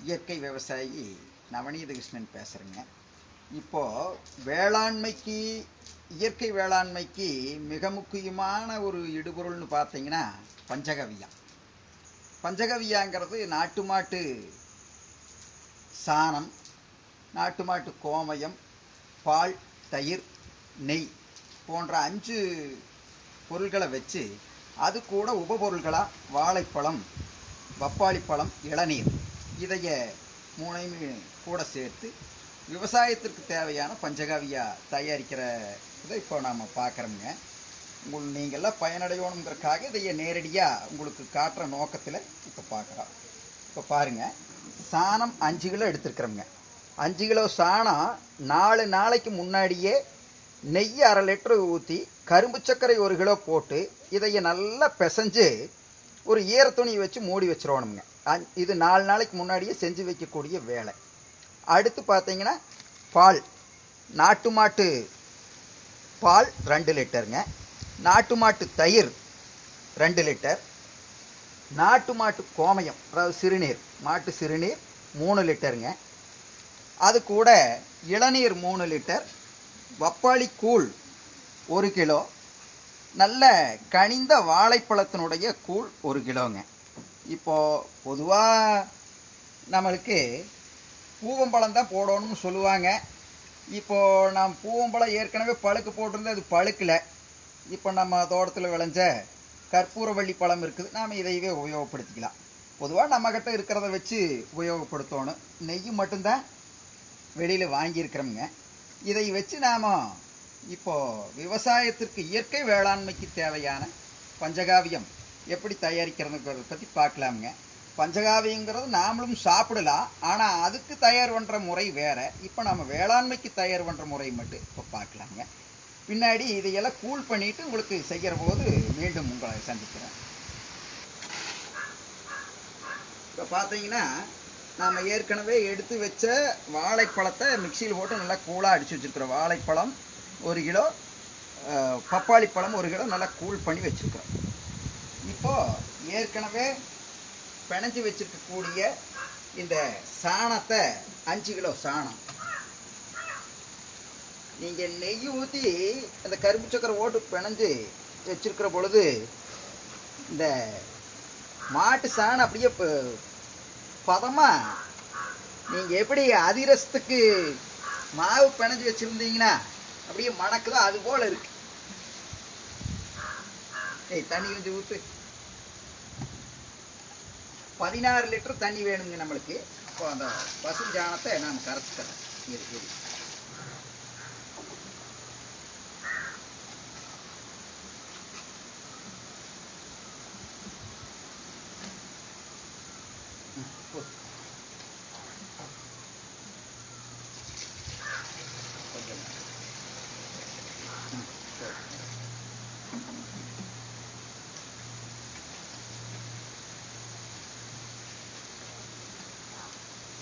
இயற்கை விவசாயி நவநீத கிருஷ்ணன் பேசுகிறேங்க. இப்போது வேளாண்மைக்கு இயற்கை வேளாண்மைக்கு மிக முக்கியமான ஒரு இடுபொருள்னு பார்த்தீங்கன்னா பஞ்சகவ்யா. பஞ்சகவ்யாங்கிறது நாட்டு மாட்டு சாணம், நாட்டு மாட்டு கோமயம், பால், தயிர், நெய் போன்ற 5 பொருள்களை வச்சு அது கூட உபபொருள்களாக வாழைப்பழம், பப்பாளிப்பழம், இளநீர் இதைய 3 கூட சேர்த்து விவசாயத்திற்கு தேவையான பஞ்சகாவியா தயாரிக்கிற இதை இப்போ நாம் பார்க்குறோங்க. நீங்கள்லாம் பயனடையணுங்கிறதுக்காக இதைய நேரடியாக உங்களுக்கு காட்டுற நோக்கத்தில் இப்போ பார்க்குறோம். இப்போ பாருங்கள், சாணம் 5 கிலோ எடுத்துருக்குறோங்க. 5 கிலோ சாணம் 4 நாளைக்கு முன்னாடியே நெய் 1/2 லிட்டரு ஊற்றி கரும்பு சர்க்கரை 1 கிலோ போட்டு இதைய நல்லா பிசைஞ்சு ஒரு ஈர துணி வச்சு மூடி வச்சிடணுங்க. இது 4 நாளைக்கு முன்னாடியே செஞ்சு வைக்கக்கூடிய வேலை. அடுத்து பார்த்தீங்கன்னா பால், நாட்டு மாட்டு பால் 2 லிட்டருங்க, நாட்டு மாட்டு தயிர் 2 லிட்டர், நாட்டு மாட்டு கோமயம் அதாவது சிறுநீர், மாட்டு சிறுநீர் 3 லிட்டருங்க. அது கூட இளநீர் 3 லிட்டர், பப்பாளி கூழ் 1 கிலோ, நல்ல கனிந்த வாழைப்பழத்தினுடைய கூழ் 1 கிலோங்க. இப்போது பொதுவாக நம்மளுக்கு பூவம்பழம் தான் போடணும்னு சொல்லுவாங்க. இப்போது நாம் பூவம்பழம் ஏற்கனவே பழுக்கு போட்டிருந்து அது பழுக்கலை. இப்போ நம்ம தோட்டத்தில் விளைஞ்ச கற்பூரவள்ளி பழம் இருக்குது, நாம் இதையவே உபயோகப்படுத்திக்கலாம். பொதுவாக நம்மக்கிட்ட இருக்கிறத வச்சு உபயோகப்படுத்தணும். நெய் மட்டும்தான் வெளியில் வாங்கியிருக்கிறோமுங்க. இதை வச்சு நாம் இப்போது விவசாயத்திற்கு இயற்கை வேளாண்மைக்கு தேவையான பஞ்சகாவியம் எப்படி தயாரிக்கிறதுங்கிறத பற்றி பார்க்கலாமுங்க. பஞ்சகாவியங்கிறது நாமளும் சாப்பிடலாம், ஆனால் அதுக்கு தயார் பண்ணுற முறை வேறு. இப்போ நம்ம வேளாண்மைக்கு தயார் பண்ணுற முறை மட்டும் இப்போ பார்க்கலாங்க. பின்னாடி இதையெல்லாம் கூல் பண்ணிவிட்டு உங்களுக்கு செய்கிற போது மீண்டும் உங்களை சந்திக்கிறேன். இப்போ பார்த்தீங்கன்னா நாம் ஏற்கனவே எடுத்து வச்ச வாழைப்பழத்தை மிக்சியில் போட்டு நல்லா கூலாக அடித்து வச்சுருக்குறோம். வாழைப்பழம் 1 கிலோ, பப்பாளி பழம் 1 கிலோ நல்லா கூல் பண்ணி வச்சுருக்குறோம். இப்போது ஏற்கனவே பிணைஞ்சி வச்சுருக்கக்கூடிய இந்த சாணத்தை 5 கிலோ சாணம் நீங்கள் நெய் ஊற்றி அந்த கரும்பு சக்கரை ஓட்டு பிணைஞ்சு வச்சுருக்கிற பொழுது இந்த மாட்டு சாணம் அப்படியே பதமாக நீங்கள் எப்படி அதிரசத்துக்கு மாவு பிணைஞ்சு வச்சுருந்தீங்கன்னா அப்படியே மணக்குதோ அது போல் இருக்கு. தண்ணி கொஞ்சம் ஊற்று. 16 லிட்டர் தண்ணி வேணுங்க நம்மளுக்கு. அப்போ அந்த பசுஞ்சாணத்தை நாம் கரைச்சிக்கிறோம். இரு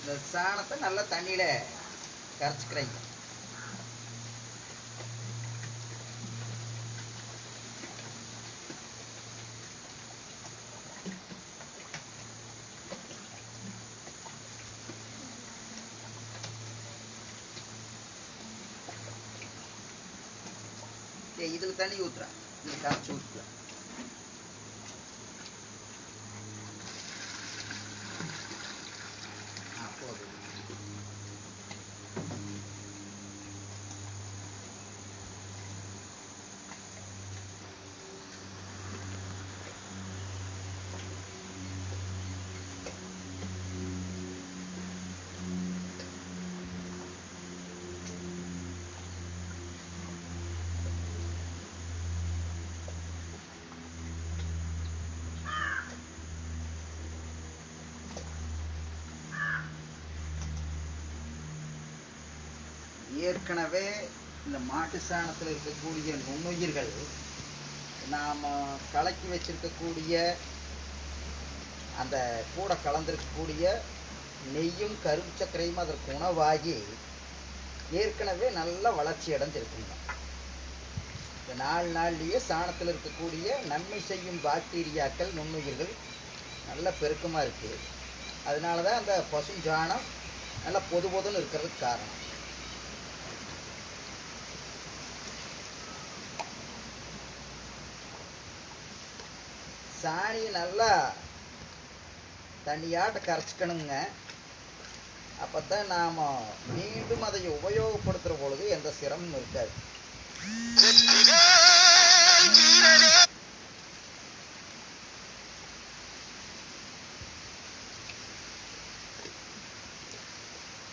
இந்த சாணத்தை நல்லா தண்ணியில் கரைச்சிக்கிறீங்க. இதில் தண்ணி ஊற்றுறேன், இதில் கரைச்சி ஊற்றுறேன். ஏற்கனவே இந்த மாட்டு சாணத்தில் இருக்கக்கூடிய நுண்ணுயிர்கள் நாம் கலக்கி வச்சிருக்கக்கூடிய அந்த கூட கலந்திருக்கக்கூடிய நெய்யும் கரும்பு சர்க்கரையும் அதற்கு உணவாகி ஏற்கனவே நல்ல வளர்ச்சி அடைஞ்சிருக்குங்க. இந்த 4 நாள்லேயே சாணத்தில் இருக்கக்கூடிய நன்மை செய்யும் பாக்டீரியாக்கள், நுண்ணுயிர்கள் நல்ல பெருக்கமாக இருக்குது. அதனால தான் அந்த பசுஞ்சாணம் நல்லா பொது பொதுன்னு இருக்கிறதுக்கு காரணம். சாணி நல்லா தண்ணியாட்ட கரைச்சிக்கணுங்க. அப்பதான் நாம மீண்டும் அதை உபயோகப்படுத்துற பொழுது எந்த சிரமமும் இருக்காது.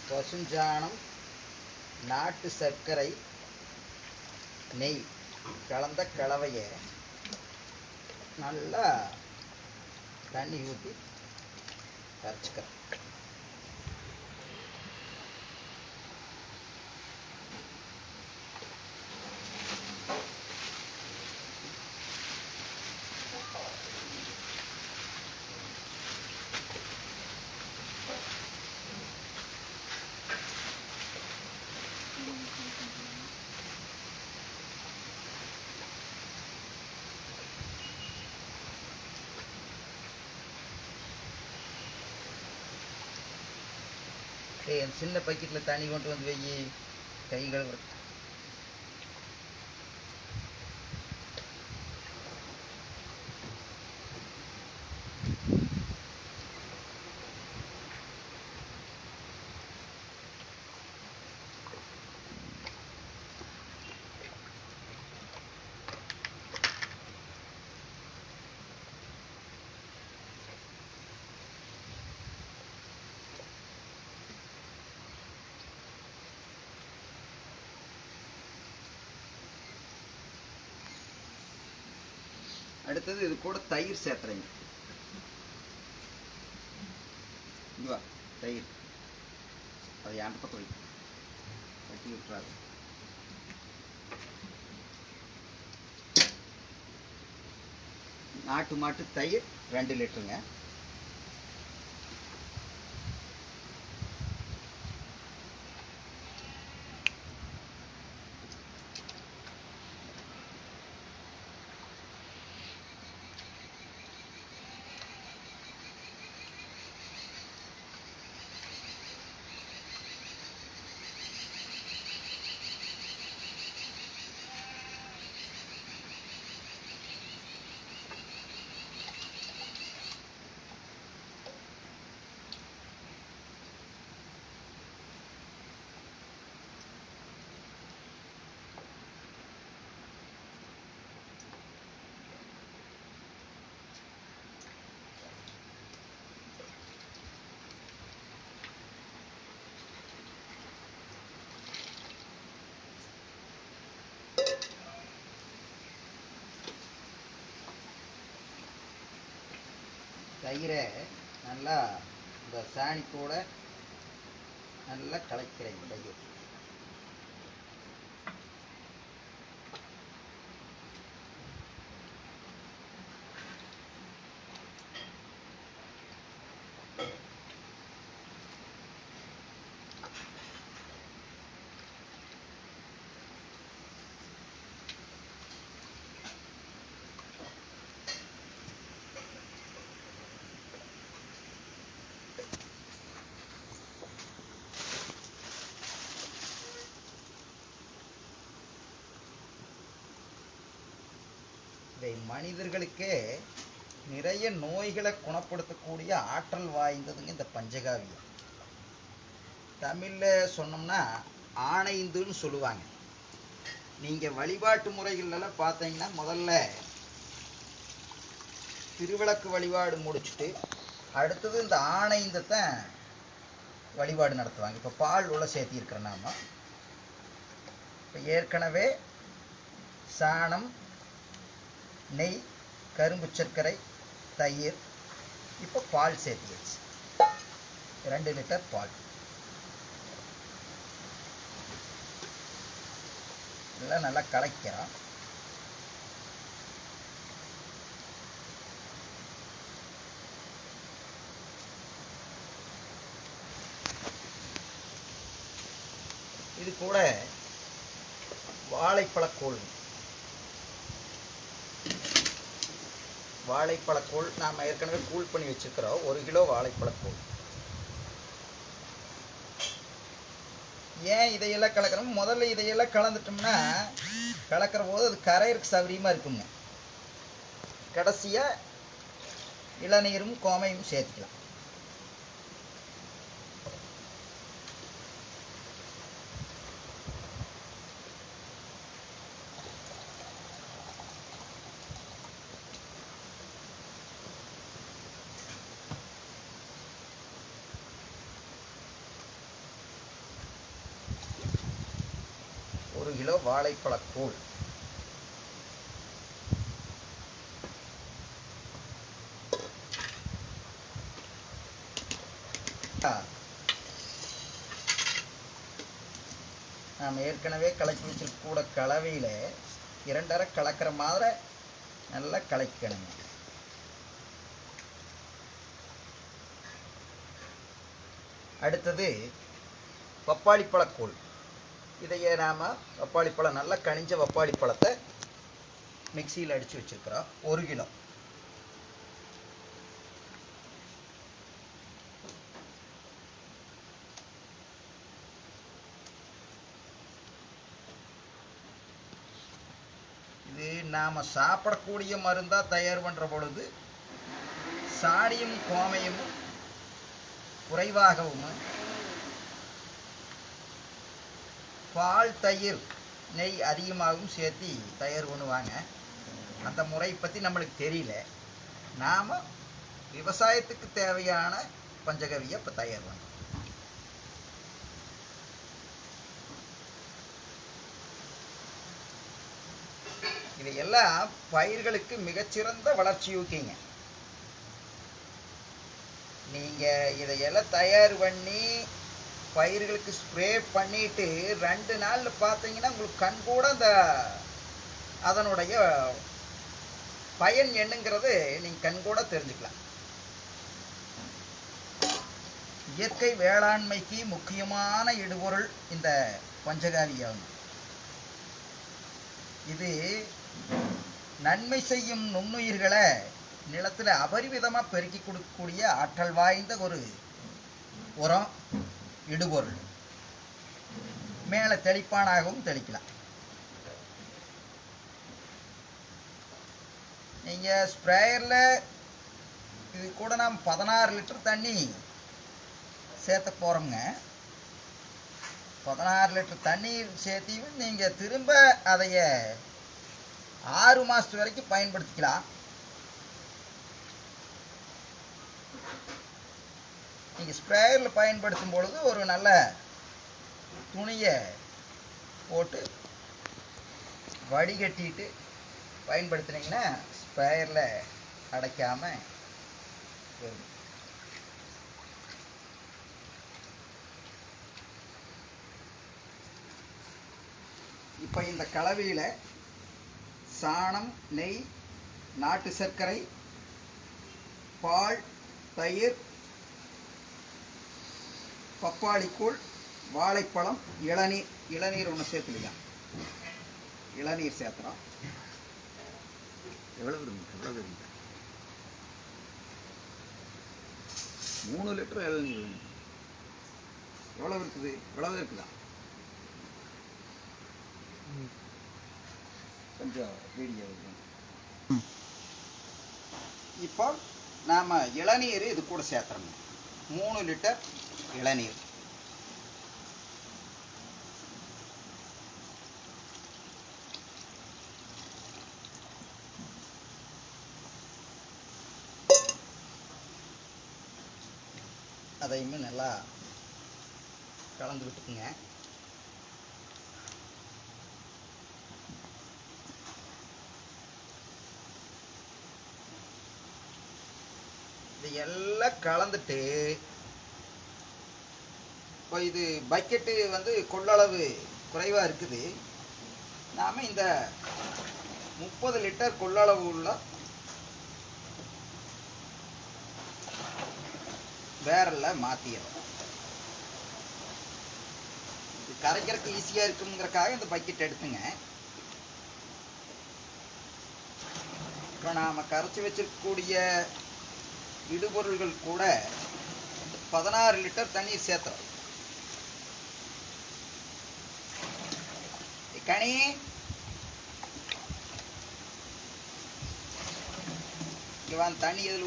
பசுஞ்சாணம், நாட்டு சர்க்கரை, நெய் கலந்த கலவையை நல்லா தண்ணி ஊற்றி கரைச்சிக்கிறேன். சின்ன பக்கெட்டில் தண்ணி கொண்டு வந்து வை, கை கழுவுறது. அடுத்தது இது கூட தயிர் சேர்த்துறேங்க. இதுவா தயிர், அதை என் பக்கம் வை, வட்டி விட்டுறாது. நாட்டு மாட்டு தயிர் 2 லிட்டருங்க. தயிரை நல்லா இந்த சாணி கூட நல்லா கலக்கிறேன். தயிர் மனிதர்களுக்கே நிறைய நோய்களை குணப்படுத்தக்கூடிய ஆற்றல் வாய்ந்ததுங்க இந்த பஞ்சகாவியம். தமிழ்ல சொன்னோம்னா ஆனைந்துன்னு சொல்லுவாங்க. நீங்க வழிபாட்டு முறைகள்லாம் பார்த்தீங்கன்னா முதல்ல திருவிளக்கு வழிபாடு முடிச்சுட்டு அடுத்தது இந்த ஆனைந்தத்தை வழிபாடு நடத்துவாங்க. இப்போ பால் உள்ள சேர்த்தி இருக்கிற நாம இப்போ ஏற்கனவே சாணம், நெய், கரும்பு சர்க்கரை, தயிர், இப்போ பால் சேர்த்தியாச்சு. 2 லிட்டர் பால் எல்லாம் நல்லா கலக்கிறோம். இது கூட வாழைப்பழக்கூழ். வாழைப்பழக்கூழ் நாம் ஏற்கனவே கூழ் பண்ணி வச்சுருக்கிறோம். 1 கிலோ வாழைப்பழக்கூழ். ஏன் இதையெல்லாம் கலக்கிறோம்? முதல்ல இதையெல்லாம் கலந்துட்டோம்னா கலக்கிற போது அது கரையிறதுக்கு சௌகரியமாக இருக்குங்க. கடைசியாக இளநீரும் கோமையும் சேர்த்துக்கலாம். ஒரு கிலோ வாழைப்பழக்கூழ். நாம் ஏற்கனவே கலக்கி வச்சிருக்க கலவையில் 2 அரை கலக்கிற மாதிரி நல்லா கலக்கணுங்க. அடுத்தது பப்பாளிப்பழக்கூழ். இதையே நாம் பப்பாளிப்பழம் நல்லா கனிஞ்ச பப்பாளிப்பழத்தை மிக்சியில் அடித்து வச்சுருக்கிறோம். 1 கிலோ. இது நாம் சாப்பிடக்கூடிய மருந்தாக தயார் பண்ணுற பொழுது சாணியும் கோமையும் குறைவாகவும் பால் தயிர் நெய் அதிகமாகவும் சேர்த்து தயார் பண்ணுவாங்க. அந்த முறை பற்றி நம்மளுக்கு தெரியல. நாம் விவசாயத்துக்கு தேவையான பஞ்சகவியை இப்போ தயார் பண்ணுறோம். இதையெல்லாம் பயிர்களுக்கு மிகச்சிறந்த வளர்ச்சி ஊக்கிங்க. நீங்கள் இதையெல்லாம் தயார் பண்ணி பயிர்களுக்கு ஸ்ப்ரே பண்ணிட்டு 2 நாளில் பார்த்தீங்கன்னா உங்களுக்கு கண் கூட அந்த அதனுடைய பயன் என்னங்கிறது நீங்கள் கண் கூட தெரிஞ்சுக்கலாம். இயற்கை வேளாண்மைக்கு முக்கியமான இடுபொருள் இந்த பஞ்சகாவியாகும். இது நன்மை செய்யும் நுண்ணுயிர்களை நிலத்தில் அபரிவிதமாக பெருக்கி கொடுக்கக்கூடிய ஆற்றல் வாய்ந்த ஒரு உரம், இடுபொருள். மேலே தெளிப்பானாகவும் தெளிக்கலாம். நீங்கள் ஸ்ப்ரேயரில் இது கூட நாம் 16 லிட்டர் தண்ணி சேர்த்த போகிறோங்க. 16 லிட்டர் தண்ணீர் சேர்த்தியும் நீங்கள் திரும்ப அதைய 6 மாதத்து வரைக்கும் பயன்படுத்திக்கலாம். நீங்கள் ஸ்ப்ரேயரில் பயன்படுத்தும் பொழுது ஒரு நல்ல துணியை போட்டு வடிகட்டிட்டு பயன்படுத்தினீங்கன்னா ஸ்ப்ரேயரில் அடைக்காமல் வரும். இப்போ இந்த கலவையில் சாணம், நெய், நாட்டு சர்க்கரை, பால், தயிர், பப்பாளிக்கூழ், வாழைப்பழம், இளநீர் ஒன்று சேர்த்துக்கலாம். இளநீர் சேர்த்துறோம். எவ்வளவு இருக்கு? 3 லிட்டர் இளநீர் எவ்வளவு இருக்குது? இவ்வளவு இருக்குதா? கொஞ்சம் வீடியோ. இப்போ நாம் இளநீர் இது கூட சேர்த்துறோம். 3 லிட்டர் இளநீர். அதையுமே நல்லா கலந்து விட்டுக்குங்க. இது எல்லாம் கலந்துட்டு இப்போ இது பக்கெட்டு வந்து கொள்ளளவு குறைவாக இருக்குது. நாம் இந்த 30 லிட்டர் கொள்ளளவு உள்ள பேரலில் மாற்றிடுறோம். இது கரைக்கிறதுக்கு ஈஸியாக இருக்குங்கிறக்காக இந்த பக்கெட் எடுத்துங்க. இப்போ நாம் கரைச்சி வச்சிருக்கக்கூடிய இடுபொருள்கள் கூட 16 லிட்டர் தண்ணீர் சேர்த்துறோம். ராணி இங்க வந்து தண்ணி எதில்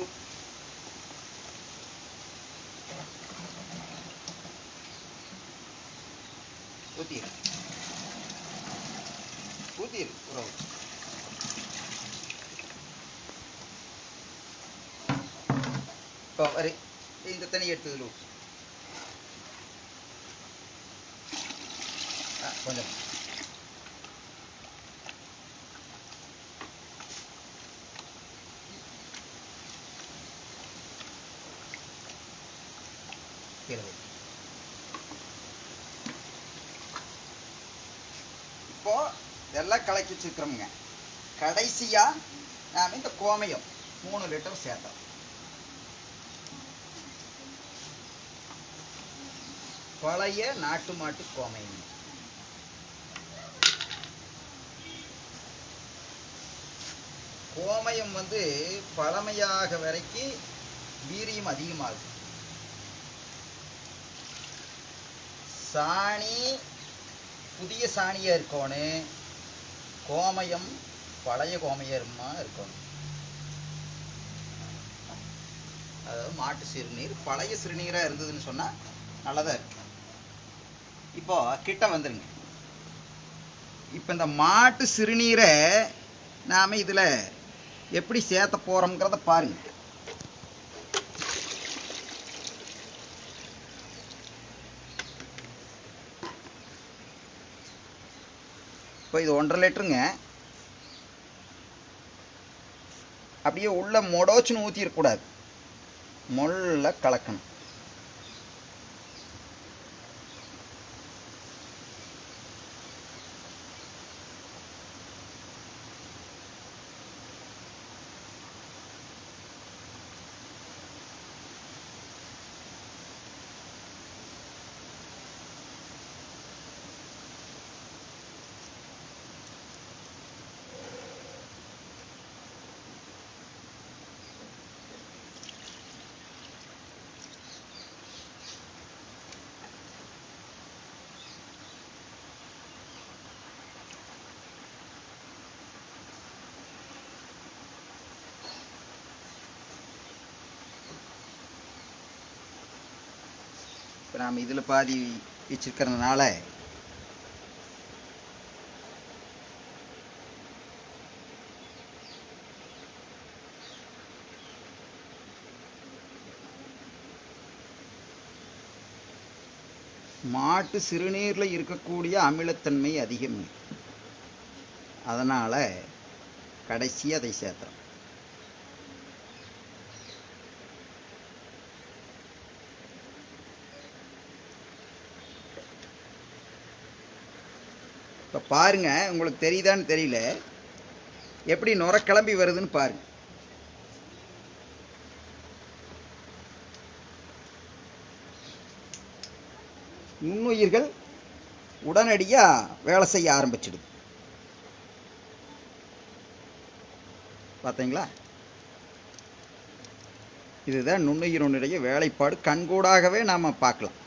ஊத்திரு உறவு. இப்போ வரை இந்த தண்ணி எடுத்ததில் ஊற்று கொஞ்சம் இப்போ இதெல்லாம் கலக்கி வச்சுக்கிறோமுங்க. கடைசியா நாம இந்த கோமயம் 3 லிட்டர் சேர்த்தோம். பழைய நாட்டு மாட்டு கோமயம். கோமயம் வந்து பழமையாக வரைக்கும் வீரியம் அதிகமாகும். சாணி புதிய சாணியாக இருக்கணும், கோமயம் பழைய கோமயமா இருக்கணும். அதாவது மாட்டு சிறுநீர் பழைய சிறுநீராக இருந்ததுன்னு சொன்னால் நல்லதாக இருக்கு. இப்போ கிட்ட வந்துருங்க. இப்போ இந்த மாட்டு சிறுநீரை நாம் இதில் எப்படி சேர்த்த போகிறோம்ங்கிறத பாருங்க. இப்போ இது 1.5 லிட்டருங்க. அப்படியே உள்ள மொடோச்சுன்னு ஊற்றிடக்கூடாது, மொல்ல கலக்கணும். இப்போ நாம் இதில் பாதி வச்சிருக்கிறதுனால மாட்டு சிறுநீரில் இருக்கக்கூடிய அமிலத்தன்மை அதிகம், அதனால் கடைசியாக அதை சேர்த்துறோம். இப்போ பாருங்க, உங்களுக்கு தெரியுதான்னு தெரியல, எப்படி நுர கிளம்பி வருதுன்னு பாருங்க. நுண்ணுயிர்கள் உடனடியாக வேலை செய்ய ஆரம்பிச்சிடுது. பார்த்தீங்களா? இதுதான் நுண்ணுயிரினுடைய வேலைப்பாடு. கண்கூடாகவே நாம் பார்க்கலாம்.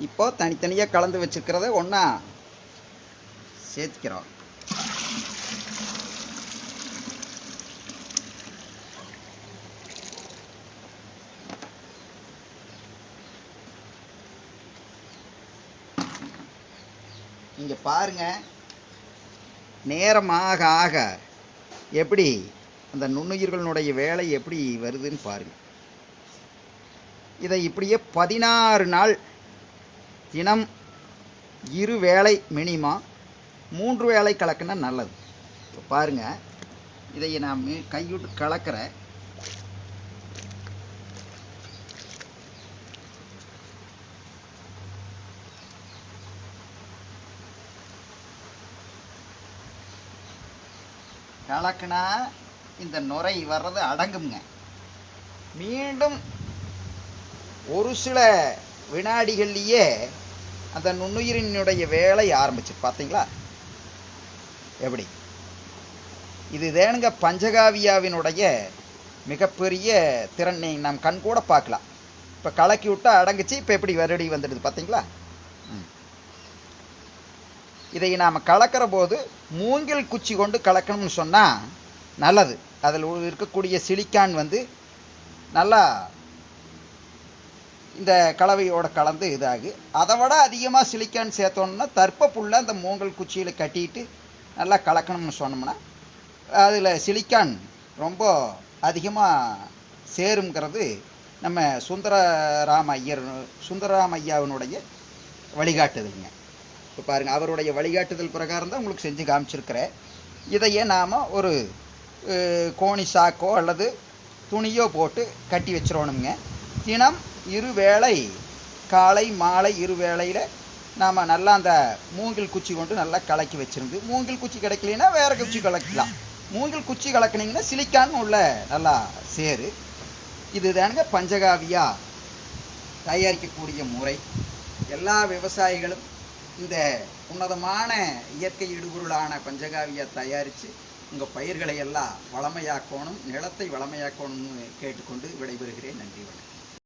இப்போ தனித்தனியாக கலந்து வச்சுருக்கிறத ஒன்றா சேர்த்துக்கிறோம். இங்கே பாருங்க, நேரமாக ஆக எப்படி அந்த நுண்ணுயிர்களுடைய வேலை எப்படி வருதுன்னு பாருங்க. இதை இப்படியே 16 நாள் தினம் 2 வேளை மினிமம் 3 வேளை கலக்குனா நல்லது. இப்போ பாருங்க, இதை நான் கைவிட்டு கலக்கிறேன். கலக்குனா இந்த நுரை வர்றது அடங்குங்க. மீண்டும் ஒரு சில வினாடிகள்லேயே அந்த நுண்ணுயிரினுடைய வேலை ஆரம்பிச்சு. பார்த்தீங்களா எப்படி? இது தேனுங்க பஞ்சகாவியாவினுடைய மிகப்பெரிய திறனை நாம் கண்கூட பார்க்கலாம். இப்போ கலக்கி விட்டா அடங்குச்சு. இப்போ எப்படி வருடி வந்துடுது பார்த்தீங்களா? இதை நாம் கலக்கிற போது மூங்கில் குச்சி கொண்டு கலக்கணும்னு சொன்னால் நல்லது. அதில் இருக்கக்கூடிய சிலிக்கான் வந்து நல்லா இந்த கலவையோட கலந்து இதாகு. அதை விட அதிகமாக சிலிக்கான் சேர்த்தோம்னா தர்ப்ப புல்லை அந்த மூங்கில் குச்சியில் கட்டிட்டு நல்லா கலக்கணும்னு சொன்னோம்னா அதில் சிலிக்கான் ரொம்ப அதிகமாக சேருங்கிறது நம்ம சுந்தரராம ஐயாவினுடைய வழிகாட்டுதல்ங்க. இப்போ பாருங்கள், அவருடைய வழிகாட்டுதல் பிரகாரம் தான் உங்களுக்கு செஞ்சு காமிச்சிருக்கிறேன். இதையே நாம் ஒரு கோணி சாக்கோ அல்லது துணியோ போட்டு கட்டி வச்சிடணுங்க. தினம் இருவேளை, காலை மாலை இருவேளையில் நாம் நல்லா அந்த மூங்கில் குச்சி கொண்டு நல்லா கலக்கி வச்சிருந்து, மூங்கில் குச்சி கிடைக்கலன்னா வேற குச்சி கலக்கலாம். மூங்கில் குச்சி கலக்கினீங்கன்னா சிலிக்கான் உள்ள நல்லா சேரு. இதுதானுங்க பஞ்சகாவியா தயாரிக்கக்கூடிய முறை. எல்லா விவசாயிகளும் இந்த உன்னதமான இயற்கை இடுபொருளான பஞ்சகாவியா தயாரித்து உங்கள் பயிர்களை எல்லாம் வளமையாக்கணும், நிலத்தை வளமையாக்கணும்னு கேட்டுக்கொண்டு விடைபெறுகிறேன். நன்றி, வணக்கம்.